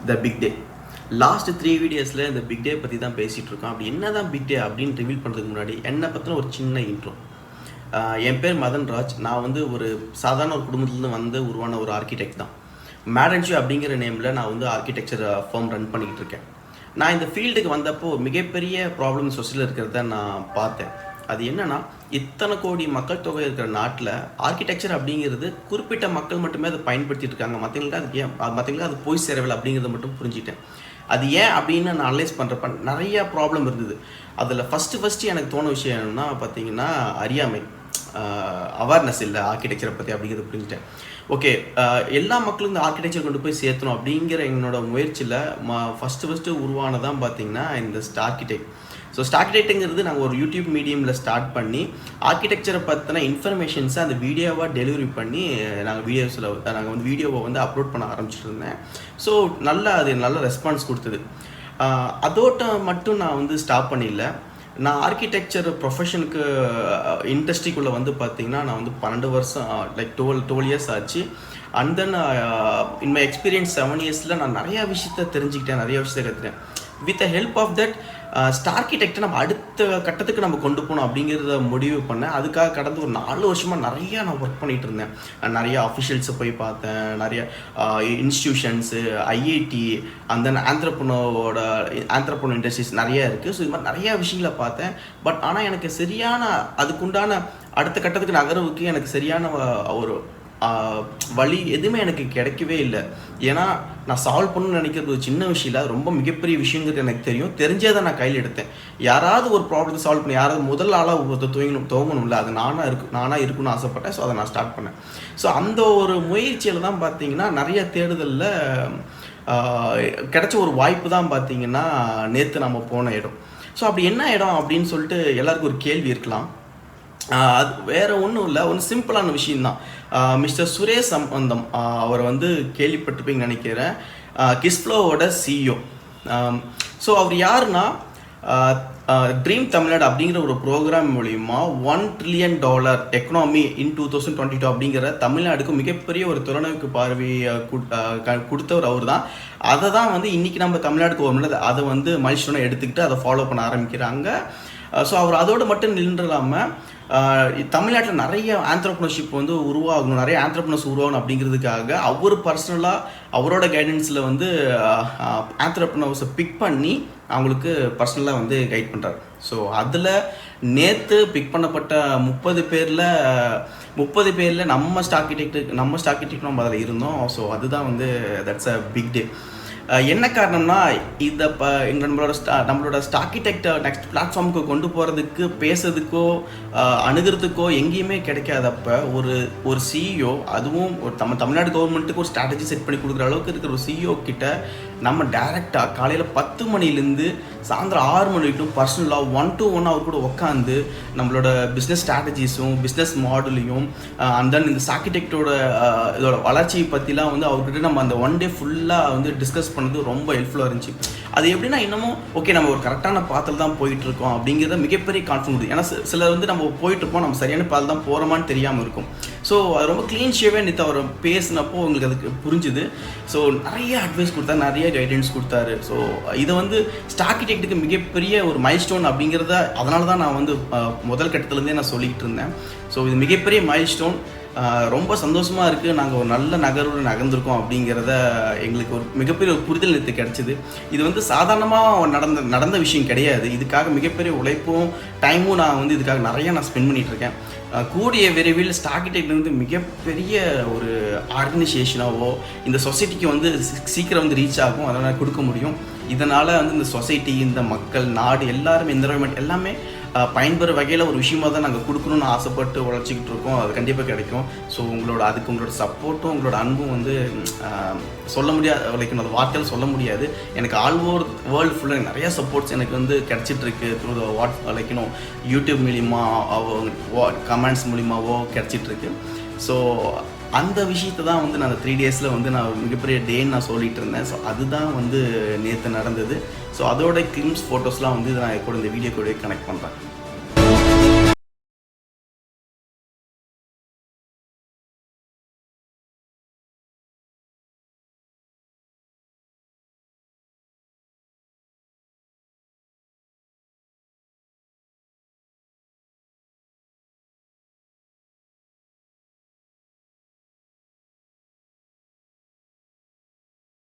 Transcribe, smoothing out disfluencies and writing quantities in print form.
The big day. Last 3 வீடியோஸில் இந்த big டே பற்றி தான் பேசிகிட்டு இருக்கோம். அப்படி என்ன தான் பிக் டே அப்படின்னு ரிவீல் பண்ணுறதுக்கு முன்னாடி என்னை பற்றின ஒரு சின்ன இன்ட்ரோ. என் பேர் மதன்ராஜ். நான் வந்து ஒரு சாதாரண ஒரு குடும்பத்துலேருந்து வந்து உருவான ஒரு ஆர்கிடெக்ட் தான். மேடன்ஷி அப்படிங்கிற நேமில் நான் வந்து ஆர்கிடெக்சர் ஃபார்ம் ரன் பண்ணிக்கிட்டு இருக்கேன். நான் இந்த ஃபீல்டுக்கு வந்தப்போ மிகப்பெரிய ப்ராப்ளம் சொசைட்டியில் இருக்கிறத நான் பார்த்தேன். அது என்னென்னா, இத்தனை கோடி மக்கள் தொகை இருக்கிற நாட்டில் ஆர்கிடெக்சர் அப்படிங்கிறது குறிப்பிட்ட மக்கள் மட்டுமே அதை பயன்படுத்திட்டு இருக்காங்க. மற்றவங்களுக்கு அது போய் சேரவில்லை அப்படிங்கிறத மட்டும் புரிஞ்சுட்டேன். அது ஏன் அப்படின்னு நான் அனலைஸ் பண்ணுறப்ப நிறையா ப்ராப்ளம் இருந்தது. அதில் ஃபஸ்ட்டு எனக்கு தோண விஷயம் என்னென்னா பார்த்தீங்கன்னா, அறியாமை, அவேர்னஸ் இல்லை ஆர்கிடெக்சரை பற்றி அப்படிங்கிறத புரிஞ்சுட்டேன். ஓகே, எல்லா மக்களும் இந்த ஆர்கிடெக்சர் கொண்டு போய் சேர்த்தணும் அப்படிங்கிற என்னோட முயற்சியில் ஃபஸ்ட்டு உருவானதான் பார்த்தீங்கன்னா இந்த ஸ்டார்கிடெக்ட். ஸோ ஸ்டார்கிடெக்ட்டுங்கிறது நாங்கள் ஒரு யூடியூப் மீடியமில் ஸ்டார்ட் பண்ணி ஆர்கிடெக்சரை பற்றின இன்ஃபர்மேஷன்ஸை அந்த வீடியோவாக டெலிவரி பண்ணி நாங்கள் வந்து வீடியோவை வந்து அப்லோட் பண்ண ஆரம்பிச்சுட்டு இருந்தேன். ஸோ அது நல்ல ரெஸ்பான்ஸ் கொடுத்தது. அதோட்ட மட்டும் நான் வந்து ஸ்டாப் பண்ணிடல. நான் ஆர்கிடெக்சர் ப்ரொஃபஷனுக்கு இண்டஸ்ட்ரிக்குள்ளே வந்து பார்த்திங்கன்னா நான் வந்து 12 வருஷம் லைக் 12 இயர்ஸ் ஆச்சு. And then in my experience 7 இயர்ஸில் நான் நிறையா விஷயத்த தெரிஞ்சுக்கிட்டேன், நிறைய விஷயத்த கற்றுட்டேன். With the help of that ஸ்டார்கிடெக்டை நம்ம அடுத்த கட்டத்துக்கு நம்ம கொண்டு போகணும் அப்படிங்கிறத முடிவு பண்ணேன். அதுக்காக கடந்த ஒரு 4 வருஷமாக நிறையா நான் ஒர்க் பண்ணிகிட்டு இருந்தேன். நிறையா அஃபிஷியல்ஸை போய் பார்த்தேன், நிறைய இன்ஸ்டியூஷன்ஸு, ஐஐடி, அந்த ஆந்த்ரப்ரனர் இண்டஸ்ட்ரீஸ் நிறையா இருக்குது. ஸோ இது மாதிரி நிறையா விஷயங்களை பார்த்தேன். பட் ஆனால் எனக்கு அதுக்குண்டான அடுத்த கட்டத்துக்கு நகர்வுக்கு எனக்கு சரியான ஒரு வழி எதுவுமே எனக்கு கிடைக்கவே இல்லை. ஏன்னா நான் சால்வ் பண்ணணும்னு நினைக்கிறது ஒரு சின்ன விஷயம் இல்லை, ரொம்ப மிகப்பெரிய விஷயங்கிறது எனக்கு தெரியும். தெரிஞ்சதை நான் கையில் எடுத்தேன். யாராவது ஒரு ப்ராப்ளத்தை சால்வ் பண்ணி யாராவது முதல் ஆளாக துவங்கணும்ல, அது நானாக இருக்குன்னு ஆசைப்பட்டேன். ஸோ அதை நான் ஸ்டார்ட் பண்ணேன். ஸோ அந்த ஒரு முயற்சியில் தான் பார்த்தீங்கன்னா நிறைய தேடுதலில் கிடைச்ச ஒரு வாய்ப்பு தான் பார்த்தீங்கன்னா நேற்று நம்ம போன இடம். ஸோ அப்படி என்ன இடம் அப்படின்னு சொல்லிட்டு எல்லாருக்கும் ஒரு கேள்வி இருக்கலாம். அது வேறு ஒன்றும் இல்லை, ஒன்று சிம்பிளான விஷயந்தான். மிஸ்டர் சுரேஷ் சம்பந்தம் அவரை வந்து கேள்விப்பட்டிருப்பீங்கன்னு நினைக்கிறேன். கிஸ்ஃப்ளோவோட சிஇஓ. ஸோ அவர் யாருன்னா, ட்ரீம் தமிழ்நாடு அப்படிங்கிற ஒரு ப்ரோக்ராம் மூலிமா $1 trillion எக்கனாமி இன் 2022 அப்படிங்கிற தமிழ்நாடுக்கு மிகப்பெரிய ஒரு தொலைநோக்கு பார்வையை கொடுத்தவர் அவர் தான். அதை தான் வந்து இன்றைக்கி நம்ம தமிழ்நாடு கவர்மெண்ட் அதை வந்து மைல்ஸ்டோனை எடுத்துக்கிட்டு அதை ஃபாலோ பண்ண ஆரம்பிக்கிறாங்க. ஸோ அவர் அதோடு மட்டும் நின்றுடாமல் தமிழ்நாட்டில் நிறைய ஆந்த்ரப்ரனர்ஷிப் வந்து உருவாகணும், நிறைய ஆந்த்ரப்ரனர்ஸ் உருவாகணும் அப்படிங்கிறதுக்காக அவர் பர்சனலாக அவரோட கைடன்ஸில் வந்து ஆந்த்ரப்ரனர்ஸை பிக் பண்ணி அவங்களுக்கு பர்சனலாக வந்து கைட் பண்ணுறாரு. ஸோ அதில் நேற்று பிக் பண்ணப்பட்ட 30 பேரில் நம்ம ஸ்டார்கிடெக்ட் நம்ம அதில் இருந்தோம். ஸோ அதுதான் வந்து தட்ஸ் அ பிக் டே. என்ன காரணம்னா, இதை நம்மளோட ஸ்டார்கிடெக்டை நெக்ஸ்ட் பிளாட்ஃபார்முக்கு கொண்டு போகிறதுக்கு, பேசுறதுக்கோ அணுகிறதுக்கோ எங்கேயுமே கிடைக்காதப்ப ஒரு சிஇஓ, அதுவும் ஒரு தமிழ்நாடு கவர்மெண்ட்டுக்கு ஒரு ஸ்ட்ராட்டஜி செட் பண்ணி கொடுக்குற அளவுக்கு இருக்கிற ஒரு சிஇஓ கிட்ட நம்ம டைரெக்டாக காலையில் 10 மணிலேருந்து சாயந்தரம் 6 மணி வரைக்கும் பர்சனலாக 1-to-1 அவர் கூட உட்காந்து நம்மளோட பிஸ்னஸ் ஸ்ட்ராட்டஜிஸும் பிஸ்னஸ் மாடலையும் அண்ட் தென் இந்த ஸ்டார்கிடெக்டோட இதோட வளர்ச்சியை பற்றிலாம் வந்து அவர்கிட்ட நம்ம அந்த 1 day ஃபுல்லாக வந்து டிஸ்கஸ் பண்ணது ரொம்ப ஹெல்ப்ஃபுல்லாக இருந்துச்சு. அது எப்படின்னா, இன்னமும் ஓகே நம்ம ஒரு கரெக்டான பாத்தில் தான் போயிட்டுருக்கோம் அப்படிங்கிறத மிகப்பெரிய கான்ஃபிடன்ஸ். ஏன்னா சிலர் வந்து நம்ம போயிட்டுருப்போம், நம்ம சரியான பால் தான் போகிறோமான்னு தெரியாமல் இருக்கும். ஸோ அது ரொம்ப க்ளீன் ஷேவே நேற்று அவர் பேசினப்போ உங்களுக்கு அதுக்கு புரிஞ்சுது. ஸோ நிறைய அட்வைஸ் கொடுத்தாரு, நிறைய கைடன்ஸ் கொடுத்தாரு. ஸோ இதை வந்து ஸ்டார்கிடெக்ட்டுக்கு மிகப்பெரிய ஒரு மைல்ஸ்டோன் அப்படிங்கிறத அதனால தான் நான் வந்து முதல் கட்டத்துலேருந்தே நான் சொல்லிக்கிட்டு இருந்தேன். ஸோ இது மிகப்பெரிய மைல்ஸ்டோன். ரொம்ப சந்தோஷமாக இருக்குது. நாங்கள் ஒரு நல்ல நகர்வு நகர்ந்துருக்கோம் அப்படிங்கிறத எங்களுக்கு ஒரு மிகப்பெரிய ஒரு புரிதல் நேற்று கிடச்சிது. இது வந்து சாதாரணமாக நடந்த விஷயம் கிடையாது. இதுக்காக மிகப்பெரிய உழைப்பும் டைமும் நான் வந்து இதுக்காக நிறையா ஸ்பெண்ட் பண்ணிகிட்ருக்கேன். கூடிய விரைவில் ஸ்டார்கிடெக்ட் வந்து மிகப்பெரிய ஒரு ஆர்கனைசேஷனாவோ இந்த சொசைட்டிக்கு வந்து சீக்கிரம் வந்து ரீச் ஆகும், அதனால் கொடுக்க முடியும். இதனால் வந்து இந்த சொசைட்டி, இந்த மக்கள், நாடு எல்லாருமே, என்விரான்மெண்ட் எல்லாமே பயன்பெற வகையில் ஒரு விஷயமாக தான் நாங்கள் கொடுக்கணும்னு ஆசைப்பட்டு உழைச்சிக்கிட்டு இருக்கோம். அது கண்டிப்பாக கிடைக்கும். ஸோ உங்களோட சப்போர்ட்டும் உங்களோட அன்பும் வந்து சொல்ல முடியாது, அந்த வார்த்தையில் சொல்ல முடியாது. எனக்கு ஆல் ஓவர் வேர்ல்டு ஃபுல்லாக நிறையா சப்போர்ட்ஸ் எனக்கு வந்து கிடச்சிட்ருக்கு. த்ரூ த யூடியூப் மூலிமா, கமெண்ட்ஸ் மூலிமாவோ கிடச்சிட்ருக்கு. ஸோ அந்த விஷயத்தை தான் வந்து நான் அந்த 3 days வந்து நான் மிகப்பெரிய டேன்னு நான் சொல்லிகிட்டு இருந்தேன். ஸோ அதுதான் வந்து நேற்று நடந்தது. ஸோ அதோட கிளிம்ஸ் ஃபோட்டோஸ்லாம் வந்து நான் கூட இந்த வீடியோ கூட கனெக்ட் பண்ணுறேன்.